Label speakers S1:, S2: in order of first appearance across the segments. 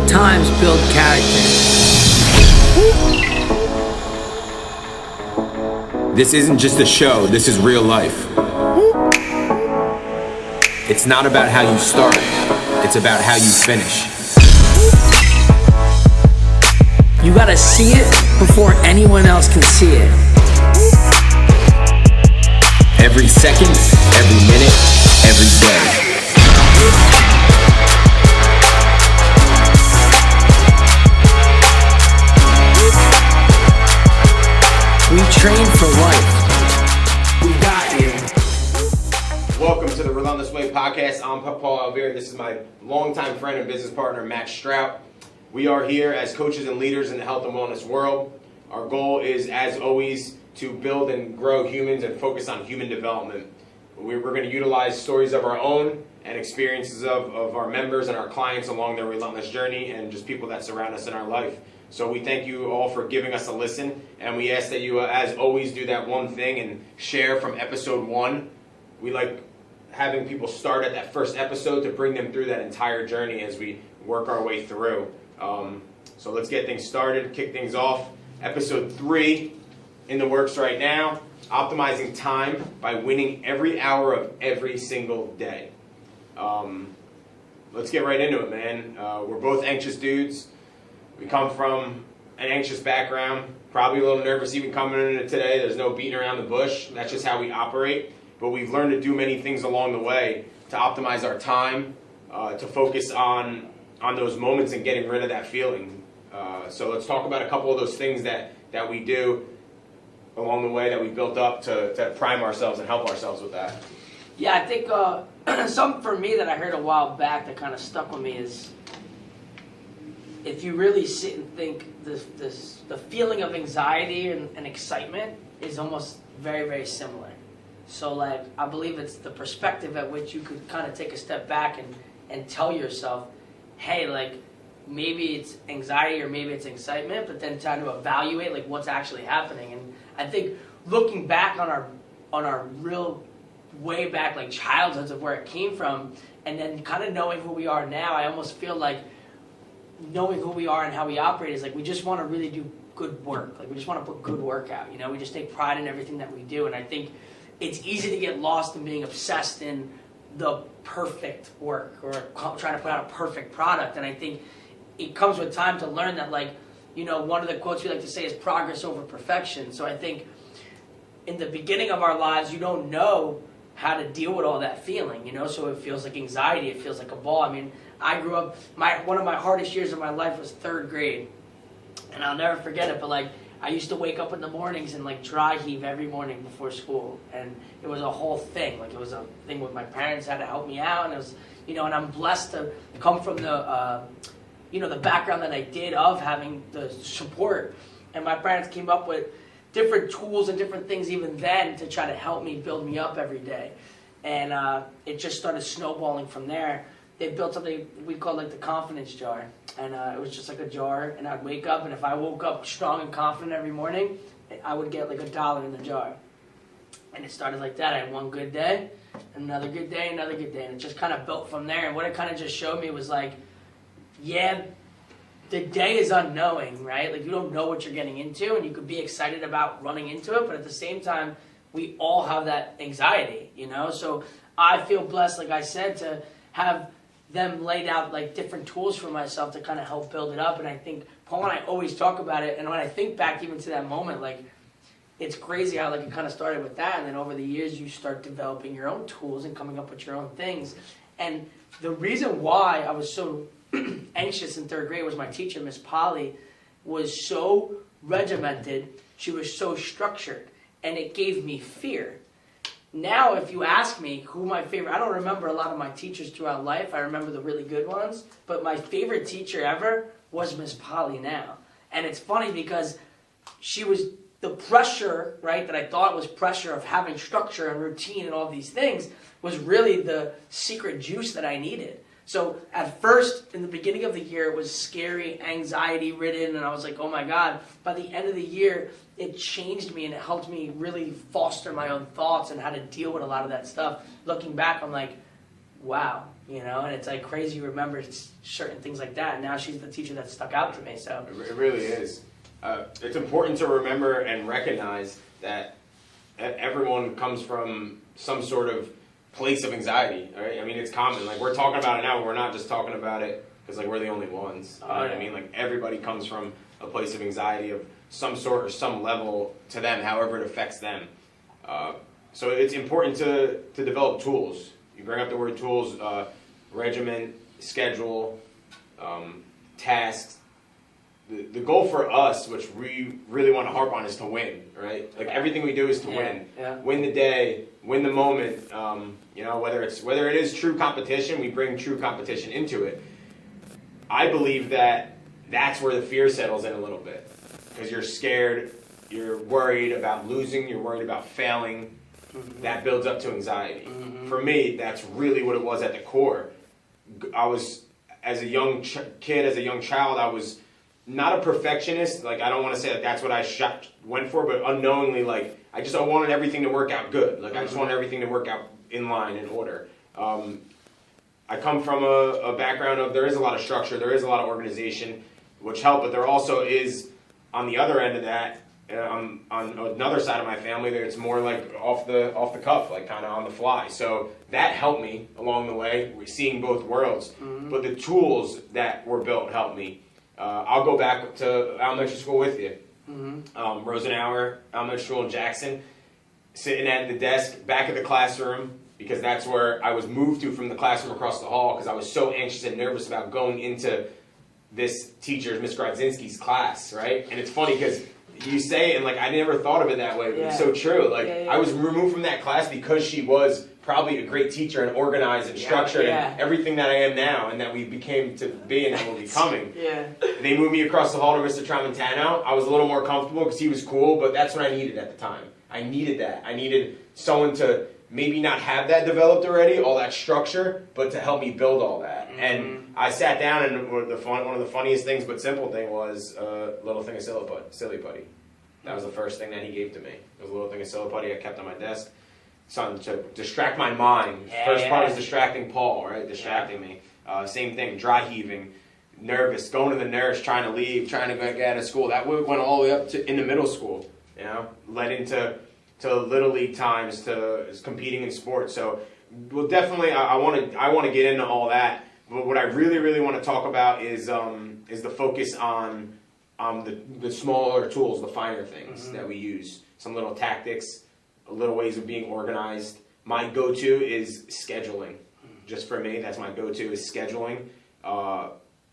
S1: times build character.
S2: This isn't just a show, this is real life. It's not about how you start, it's about how you finish.
S1: You gotta see it before anyone else can see it.
S2: Every second, every minute, every day.
S1: We train for life. We got you.
S2: Welcome to the Relentless Way podcast. I'm Paul Alvear. This is my longtime friend and business partner, Matt Strout. We are here as coaches and leaders in the health and wellness world. Our goal is, as always, to build and grow humans and focus on human development. We're going to utilize stories of our own and experiences of our members and our clients along their relentless journey and just people that surround us in our life. So we thank you all for giving us a listen, and we ask that you, as always, do that one thing and share from episode 1. We like having people start at that first episode to bring them through that entire journey as we work our way through. So let's get things started, kick things off. Episode 3 in the works right now, optimizing time by winning every hour of every single day. Let's get right into it, man. We're both anxious dudes. We come from an anxious background, probably a little nervous even coming into today. There's no beating around the bush. That's just how we operate. But we've learned to do many things along the way to optimize our time, to focus on those moments and getting rid of that feeling. So let's talk about a couple of those things that we do along the way that we built up to prime ourselves and help ourselves with that.
S3: Yeah, I think something for me that I heard a while back that kind of stuck with me is, if you really sit and think, the feeling of anxiety and excitement is almost very, very similar. So, like, I believe it's the perspective at which you could kind of take a step back and tell yourself, hey, like, maybe it's anxiety or maybe it's excitement, but then trying to evaluate, like, what's actually happening. And I think looking back on our real way back, like, childhoods of where it came from, and then kind of knowing who we are now, I almost feel like knowing who we are and how we operate is like we just want to really do good work. Like, we just want to put good work out, you know? We just take pride in everything that we do. And I think it's easy to get lost in being obsessed in the perfect work or trying to put out a perfect product. And I think it comes with time to learn that, like, you know, one of the quotes we like to say is progress over perfection. So I think in the beginning of our lives, you don't know how to deal with all that feeling, you know? So it feels like anxiety. It feels like a ball. I mean, I grew up, one of my hardest years of my life was 3rd grade. And I'll never forget it, but, like, I used to wake up in the mornings and, like, dry heave every morning before school. And it was a whole thing. Like, it was a thing where my parents had to help me out. And it was, you know, and I'm blessed to come from the, you know, the background that I did of having the support. And my parents came up with different tools and different things even then to try to help me build me up every day. And it just started snowballing from there. They built something we called, like, the confidence jar. And it was just like a jar, and I'd wake up, and if I woke up strong and confident every morning, I would get like $1 in the jar. And it started like that. I had one good day, another good day, another good day. And it just kind of built from there. And what it kind of just showed me was, like, yeah, the day is unknowing, right? Like, you don't know what you're getting into, and you could be excited about running into it, but at the same time, we all have that anxiety, you know? So I feel blessed, like I said, to have them laid out, like, different tools for myself to kind of help build it up. And I think Paul and I always talk about it, and when I think back even to that moment, like, it's crazy how, like, it kind of started with that, and then over the years you start developing your own tools and coming up with your own things. And the reason why I was so anxious in 3rd grade was my teacher, Miss Polly, was so regimented, she was so structured, and it gave me fear. Now, if you ask me who my favorite, I don't remember a lot of my teachers throughout life. I remember the really good ones. But my favorite teacher ever was Miss Polly now. And it's funny because she was the pressure, right, that I thought was pressure of having structure and routine and all these things was really the secret juice that I needed. So at first, in the beginning of the year, it was scary, anxiety-ridden, and I was like, oh my God. By the end of the year, it changed me and it helped me really foster my own thoughts and how to deal with a lot of that stuff. Looking back, I'm like, wow, you know, and it's like crazy. Remember certain things like that. And now she's the teacher that stuck out to me. So
S2: It really is. It's important to remember and recognize that everyone comes from some sort of place of anxiety, right? I mean, it's common. Like, we're talking about it now, but we're not just talking about it because, like, we're the only ones. You know what I mean? Like, everybody comes from a place of anxiety of some sort or some level to them, however it affects them. So it's important to develop tools. You bring up the word tools, regimen, schedule, tasks. The goal for us, which we really want to harp on, is to win, right? Like, everything we do is to win.
S3: Yeah.
S2: Win the day, win the moment. You know, whether it is true competition, we bring true competition into it. I believe that that's where the fear settles in a little bit, because you're scared, you're worried about losing, you're worried about failing. Mm-hmm. That builds up to anxiety. Mm-hmm. For me, that's really what it was at the core. I was, as a young kid, as a young child, I was not a perfectionist. Like, I don't want to say that that's what I went for, but unknowingly, like, I wanted everything to work out good. Like, I just wanted everything to work out in line, in order. I come from a background of, there is a lot of structure, there is a lot of organization, which helped, but there also is, on the other end of that, on another side of my family, it's more like off the cuff, like kind of on the fly. So that helped me along the way, seeing both worlds. Mm-hmm. But the tools that were built helped me. I'll go back to elementary school with you. Mm-hmm. Rosenauer Elementary School in Jackson, sitting at the desk back of the classroom, because that's where I was moved to from the classroom across the hall, because I was so anxious and nervous about going into this teacher, Miss Grodzinski's class, right? And it's funny because you say it, and like, I never thought of it that way, but it's so true. Like, I was removed from that class because she was probably a great teacher and organized and structured and everything that I am now and that we became to be and that we're becoming. They moved me across the hall to Mr. Tramontano. I was a little more comfortable because he was cool, but that's what I needed at the time. I needed that. I needed someone to maybe not have that developed already, all that structure, but to help me build all that. Mm-hmm. And I sat down, and one of the funniest things but simple thing was a little thing of silly putty. That was the first thing that he gave to me. It was a little thing of silly putty I kept on my desk. Something to distract my mind. First part is distracting Paul, right? Distracting me. Same thing, dry heaving, nervous, going to the nurse, trying to leave, trying to get out of school. That went all the way up to in the middle school, you know, led into Little League times, to competing in sports. So, well, definitely, I want to get into all that. But what I really, really want to talk about is the focus on the smaller tools, the finer things that we use. Some little tactics, little ways of being organized. My go-to is scheduling. Just for me, that's my go-to, is scheduling.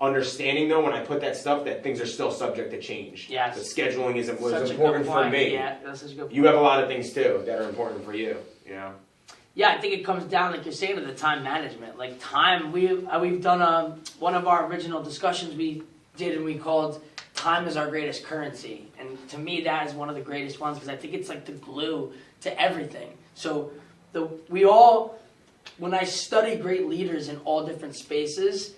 S2: Understanding, though, when I put that stuff, that things are still subject to change. Yes. But scheduling was important for me.
S3: Yeah, that's such a good point.
S2: You have a lot of things, too, that are important for you, you know?
S3: Yeah, I think it comes down, like you're saying, to the time management. Like, time, we've done one of our original discussions we did, and we called time is our greatest currency. And to me, that is one of the greatest ones, because I think it's like the glue to everything. So when I study great leaders in all different spaces,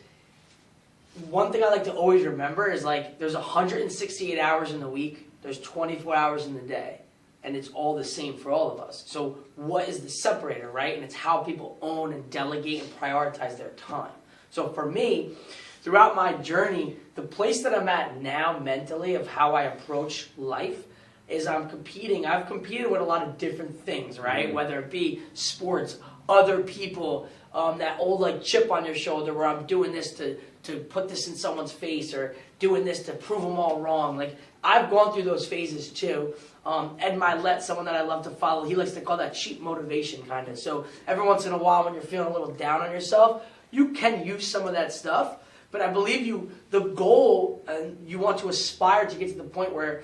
S3: one thing I like to always remember is, like, there's 168 hours in the week, there's 24 hours in the day, and it's all the same for all of us. So what is the separator, right? And it's how people own and delegate and prioritize their time. So for me, throughout my journey, the place that I'm at now mentally of how I approach life is I've competed with a lot of different things, right? Whether it be sports, other people, that old like chip on your shoulder where I'm doing this to put this in someone's face, or doing this to prove them all wrong. Like, I've gone through those phases too. Ed Milet, someone that I love to follow, he likes to call that cheap motivation kind of. So every once in a while when you're feeling a little down on yourself, you can use some of that stuff. But I believe the goal, and you want to aspire to get to the point where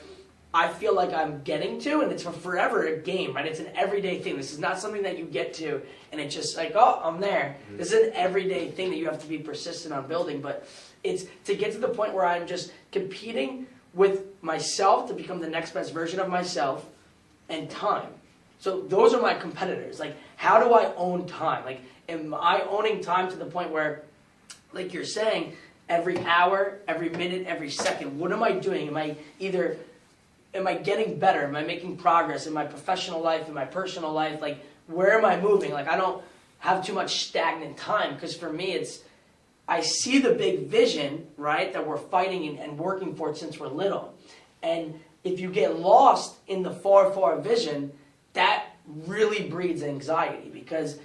S3: I feel like I'm getting to, and it's forever a game, right? It's an everyday thing. This is not something that you get to, and it's just like, oh, I'm there. Mm-hmm. This is an everyday thing that you have to be persistent on building, but it's to get to the point where I'm just competing with myself to become the next best version of myself, and time. So those are my competitors. Like, how do I own time? Like, am I owning time to the point where, like you're saying, every hour, every minute, every second, what am I doing? Am I getting better? Am I making progress in my professional life, in my personal life? Like, where am I moving? Like, I don't have too much stagnant time. Because for me, I see the big vision, right, that we're fighting and working for since we're little. And if you get lost in the far vision, that really breeds anxiety. Because,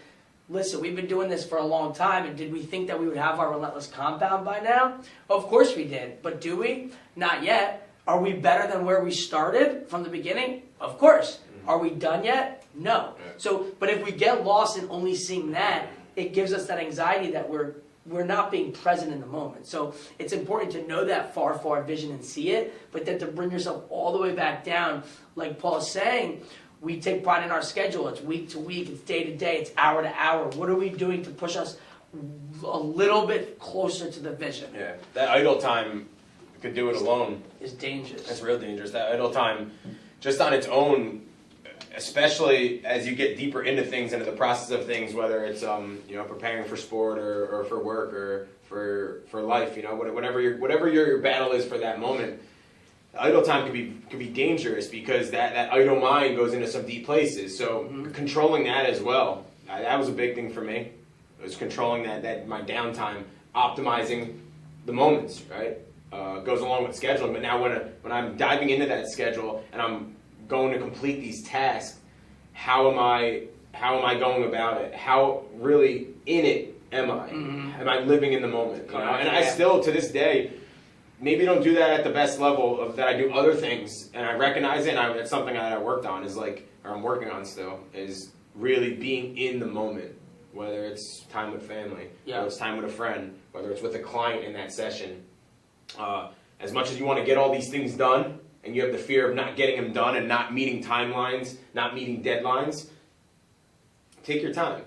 S3: listen, we've been doing this for a long time, and did we think that we would have our relentless compound by now? Of course we did. But do we? Not yet. Are we better than where we started from the beginning? Of course. Are we done yet? No. So, but if we get lost in only seeing that, it gives us that anxiety that we're not being present in the moment. So it's important to know that far vision and see it, but then to bring yourself all the way back down, like Paul's saying, we take pride in our schedule. It's week to week, it's day to day, it's hour to hour. What are we doing to push us a little bit closer to the vision?
S2: Yeah, that idle time could do it alone.
S3: Is dangerous.
S2: It's real dangerous. That idle time, just on its own, especially as you get deeper into things, into the process of things, whether it's preparing for sport or for work or for life, whatever your battle is for that moment. Idle time can be dangerous because that idle mind goes into some deep places. So controlling that as well, that was a big thing for me. It was controlling that my downtime, optimizing the moments, right? Goes along with scheduling. But now when I'm diving into that schedule and I'm going to complete these tasks, how am I going about it? How really in it am I? Am I living in the moment? You know? And I still, to this day, maybe don't do that at the best level of that I do other things, and I recognize it, and it's something that I worked on, or I'm working on still, is really being in the moment, whether it's time with family, whether it's time with a friend, whether it's with a client in that session. As much as you want to get all these things done, and you have the fear of not getting them done and not meeting timelines, not meeting deadlines, take your time.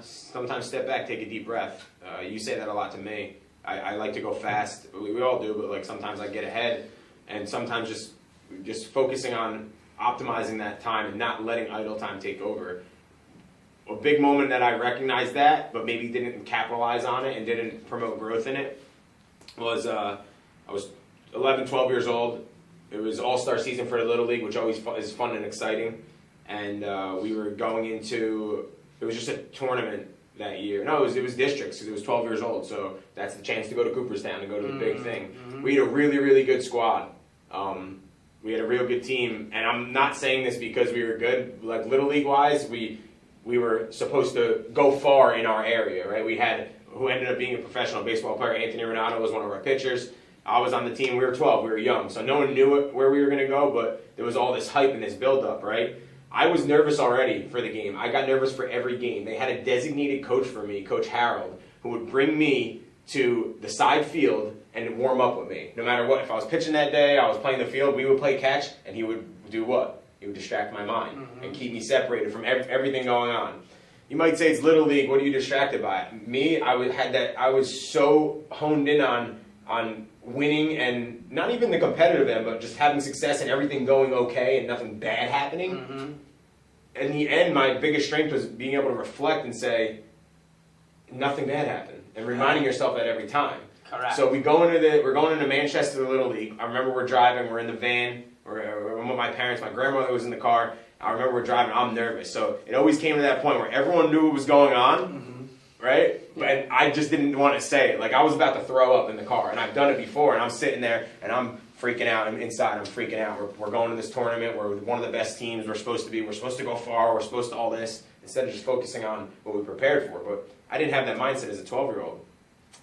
S2: Sometimes step back, take a deep breath. You say that a lot to me. I like to go fast. We all do, but sometimes I get ahead, and sometimes just focusing on optimizing that time and not letting idle time take over. A big moment that I recognized that, but maybe didn't capitalize on it and didn't promote growth in it, was I was 11, 12 years old. It was All-Star season for the Little League, which always is fun and exciting. And we were going into, it was just a tournament that year. No, it was districts because it was 12 years old. So that's the chance to go to Cooperstown and go to the big thing. We had a really, really good squad. We had a real good team. And I'm not saying this because we were good. Little League-wise, we were supposed to go far in our area, right? We had, who ended up being a professional baseball player, Anthony Renato was one of our pitchers. I was on the team. We were 12. We were young. So no one knew where we were going to go, but there was all this hype and this build-up, right? I was nervous already for the game. I got nervous for every game. They had a designated coach for me, Coach Harold, who would bring me to the side field and warm up with me. No matter what. If I was pitching that day, I was playing the field, we would play catch, and he would do what? He would distract my mind and keep me separated from everything going on. You might say it's Little League. What are you distracted by? Me, I was so honed in on winning, and not even the competitive end, but just having success and everything going okay and nothing bad happening. In the end, my biggest strength was being able to reflect and say, nothing bad happened, and reminding yourself that every time.
S3: Correct.
S2: So we're going into Manchester Little League. I remember we're driving, we're in the van, we're with my parents, my grandmother was in the car. I remember we're driving, I'm nervous. So it always came to that point where everyone knew what was going on, right? And I just didn't want to say it. I was about to throw up in the car, and I've done it before, and I'm sitting there, and I'm freaking out. I'm inside, I'm freaking out. We're going to this tournament. We're one of the best teams we're supposed to be. We're supposed to go far. We're supposed to all this, instead of just focusing on what we prepared for. But I didn't have that mindset as a 12-year-old.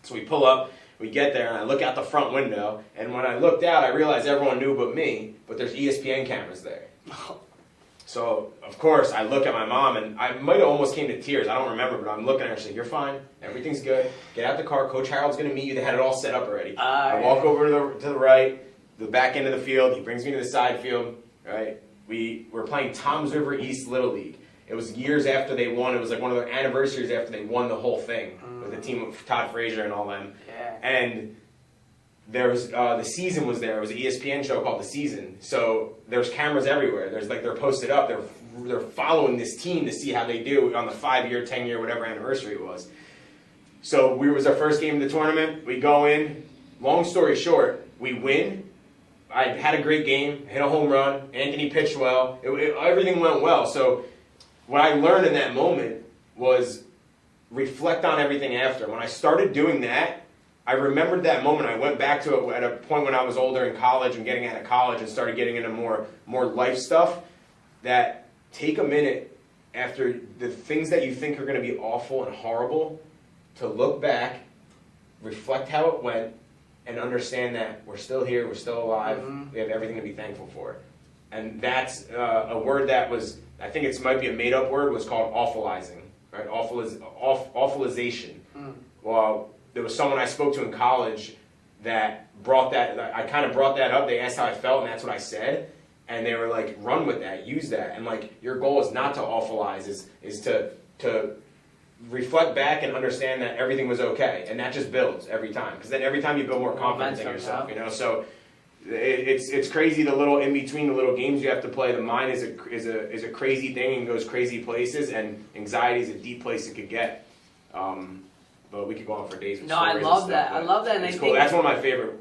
S2: So we pull up, we get there, and I look out the front window, and when I looked out, I realized everyone knew but me, but there's ESPN cameras there. So, of course, I look at my mom, and I might have almost came to tears. I don't remember, but I'm looking at her and she's like, you're fine. Everything's good. Get out the car. Coach Harold's going to meet you. They had it all set up already. I walk over to the right, the back end of the field. He brings me to the side field. Right? We were playing Toms River East Little League. It was years after they won. It was one of their anniversaries after they won the whole thing with the team of Todd Frazier and all them.
S3: Yeah.
S2: And there was the season was there. It was an ESPN show called The Season. So there's cameras everywhere. There's they're posted up. They're following this team to see how they do on the 5-year, 10-year, whatever anniversary it was. So it was our first game of the tournament. We go in. Long story short, we win. I had a great game. Hit a home run. Anthony pitched well. Everything went well. So what I learned in that moment was reflect on everything after. When I started doing that, I remembered that moment. I went back to it at a point when I was older in college and getting out of college and started getting into more life stuff. That take a minute after the things that you think are going to be awful and horrible to look back, reflect how it went, and understand that we're still here, we're still alive, we have everything to be thankful for. And that's a word that was, I think it might be a made-up word, was called awfulizing, right? Awfulization. Well, there was someone I spoke to in college that brought that, I kind of brought that up. They asked how I felt, and that's what I said. And they were like, run with that, use that. And like, your goal is not to awfulize, is to reflect back and understand that everything was okay. And that just builds every time. Because then every time you build more confidence in yourself, you know? So it's crazy, the little in between, the little games you have to play. The mind is a crazy thing and goes crazy places, and anxiety is a deep place it could get. But we could go on for days with
S3: No, I
S2: stories
S3: love
S2: and
S3: that.
S2: stuff,
S3: I love that. And
S2: it's
S3: I
S2: cool.
S3: think
S2: That's one of my favorite.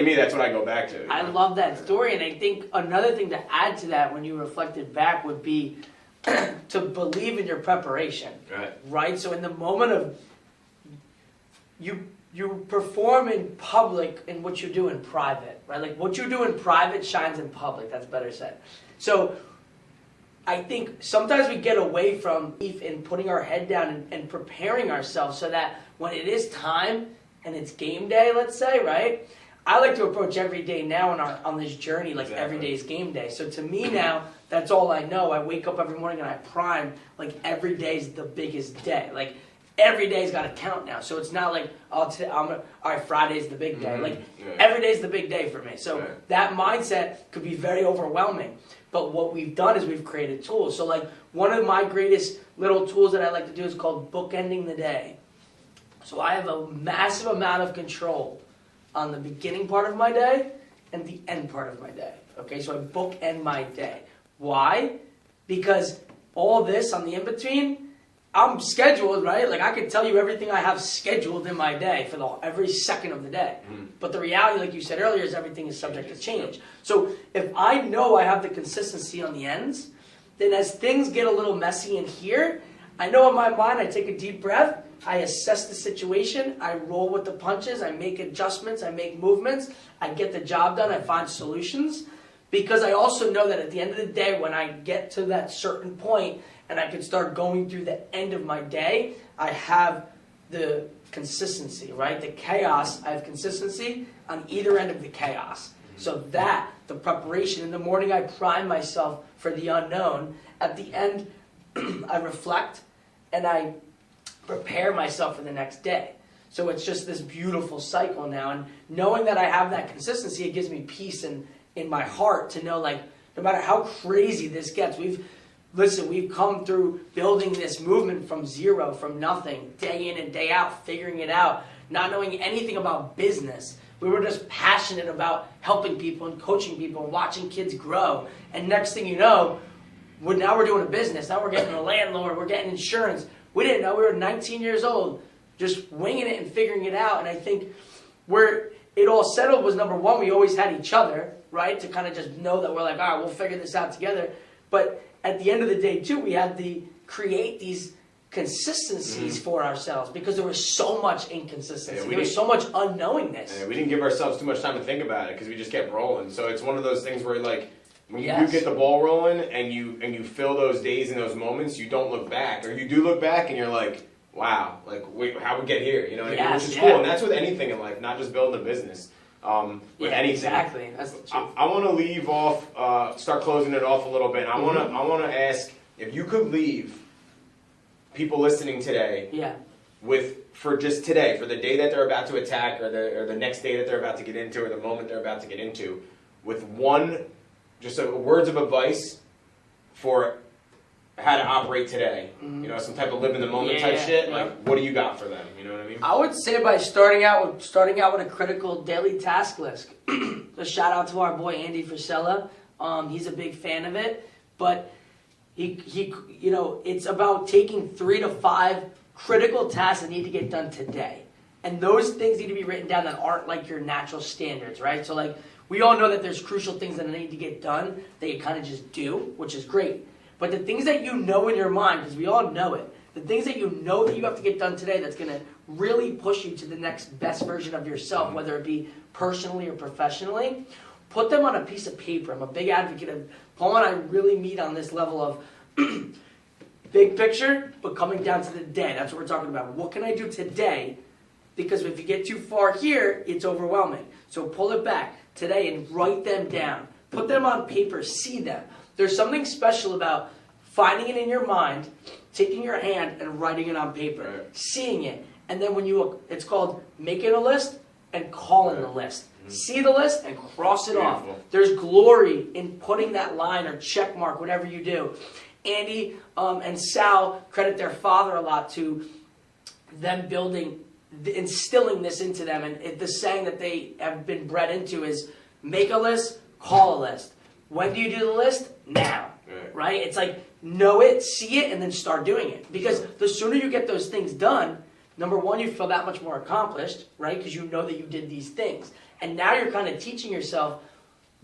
S2: Me, that's what I go back to.
S3: I love that story, and I think another thing to add to that when you reflected back would be to believe in your preparation. Right? So in the moment of you perform in public in what you do in private, right? Like what you do in private shines in public. That's better said. So I think sometimes we get away from in putting our head down and preparing ourselves so that when it is time and it's game day, let's say, right? I like to approach every day now on this journey like every day is game day. So to me now, that's all I know. I wake up every morning and I prime like every day is the biggest day. Like every day's got to count now. So it's not like, all right, Friday's the big day. Like every day's the big day for me. So that mindset could be very overwhelming. But what we've done is we've created tools. So like one of my greatest little tools that I like to do is called bookending the day. So I have a massive amount of control on the beginning part of my day and the end part of my day. Okay, so I bookend my day. Why? Because all this on the in-between, I'm scheduled, right? Like I can tell you everything I have scheduled in my day for every second of the day. But the reality, like you said earlier, is everything is subject to change. So if I know I have the consistency on the ends, then as things get a little messy in here, I know in my mind, I take a deep breath, I assess the situation, I roll with the punches, I make adjustments, I make movements, I get the job done, I find solutions. Because I also know that at the end of the day, when I get to that certain point and I can start going through the end of my day, I have the consistency, right? The chaos, I have consistency on either end of the chaos. So that, the preparation, in the morning I prime myself for the unknown. At the end, I reflect and I prepare myself for the next day. So it's just this beautiful cycle now. And knowing that I have that consistency, it gives me peace in my heart to know, like, no matter how crazy this gets, we've come through building this movement from zero, from nothing, day in and day out, figuring it out, not knowing anything about business. We were just passionate about helping people and coaching people and watching kids grow. And next thing you know, now we're doing a business. Now we're getting a landlord. We're getting insurance. We didn't know. We were 19 years old, just winging it and figuring it out. And I think where it all settled was, number one, we always had each other, right, to kind of just know that we're like, all right, we'll figure this out together. But at the end of the day, too, we had to create these consistencies for ourselves because there was so much inconsistency. There was so much unknowingness.
S2: Yeah, we didn't give ourselves too much time to think about it because we just kept rolling. So it's one of those things where, like, when you do get the ball rolling and you fill those days and those moments, you don't look back. Or you do look back and you're like, wow, like, wait, how'd we get here? You know what I mean? Which is cool. And that's with anything in life, not just building a business. With anything.
S3: Exactly. That's the truth.
S2: I want to leave off, start closing it off a little bit. I want to ask if you could leave people listening today for just today, for the day that they're about to attack or the next day that they're about to get into or the moment they're about to get into, with words of advice for how to operate today. You know, some type of live in the moment type shit. Yeah. Like, what do you got for them? You know what I mean?
S3: I would say by starting out with a critical daily task list. A shout out to our boy Andy Frisella. He's a big fan of it, but he it's about taking 3 to 5 critical tasks that need to get done today, and those things need to be written down that aren't like your natural standards, right? So like we all know that there's crucial things that need to get done that you kind of just do, which is great. But the things that you know in your mind, because we all know it, The things that you know that you have to get done today that's going to really push you to the next best version of yourself, whether it be personally or professionally, put them on a piece of paper. I'm a big advocate of, Paul and I really meet on this level of big picture, but coming down to the day. That's what we're talking about. What can I do today? Because if you get too far here, it's overwhelming. So pull it back today and write them down. Put them on paper, see them. There's something special about finding it in your mind, taking your hand and writing it on paper,
S2: Right.
S3: seeing it. And then when it's called making a list and calling the list. See the list and cross it off.
S2: Beautiful.
S3: There's glory in putting that line or check mark, whatever you do. Andy and Sal credit their father a lot to them instilling this into them. And the saying that they have been bred into is make a list, call a list. When do you do the list? Now. Right? It's like know it, see it, and then start doing it. Because the sooner you get those things done, number one, you feel that much more accomplished, right? Because you know that you did these things. And now you're kind of teaching yourself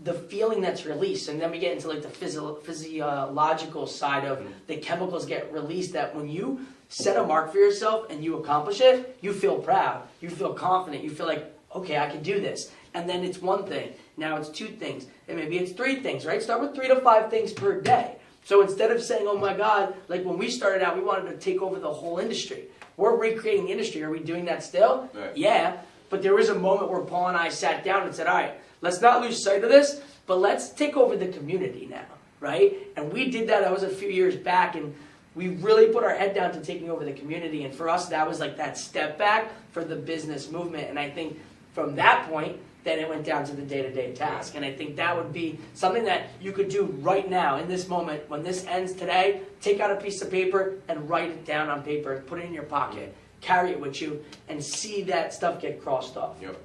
S3: the feeling that's released. And then we get into like the physiological side of the chemicals get released, that when you set a mark for yourself and you accomplish it, you feel proud, you feel confident, you feel like, okay, I can do this. And then it's one thing, now it's two things, and maybe it's three things, right? Start with 3 to 5 things per day. So instead of saying, oh my God, like when we started out, we wanted to take over the whole industry. We're recreating the industry. Are we doing that still?
S2: Right.
S3: Yeah. But there was a moment where Paul and I sat down and said, all right, let's not lose sight of this, but let's take over the community now, right? And we did that. That was a few years back, and we really put our head down to taking over the community. And for us, that was like that step back for the business movement. And I think from that point, then it went down to the day-to-day task. And I think that would be something that you could do right now in this moment. When this ends today, take out a piece of paper and write it down on paper. Put it in your pocket. Carry it with you and see that stuff get crossed off.
S2: Yep.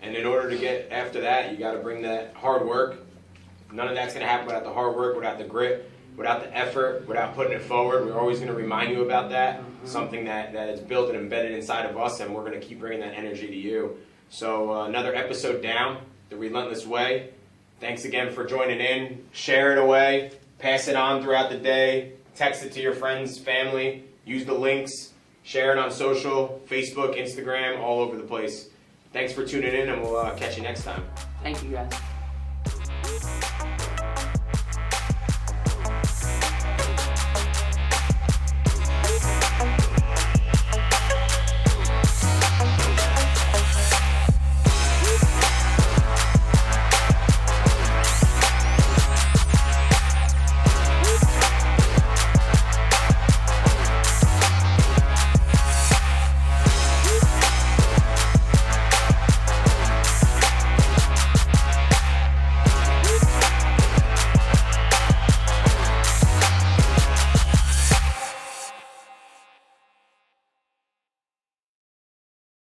S2: And in order to get after that, you got to bring that hard work. None of that's going to happen without the hard work, without the grit, without the effort, without putting it forward. We're always going to remind you about that. Something that is built and embedded inside of us, and we're going to keep bringing that energy to you. So another episode down, The Relentless Way. Thanks again for joining in. Share it away. Pass it on throughout the day. Text it to your friends, family. Use the links. Share it on social, Facebook, Instagram, all over the place. Thanks for tuning in, and we'll catch you next time.
S3: Thank you, guys.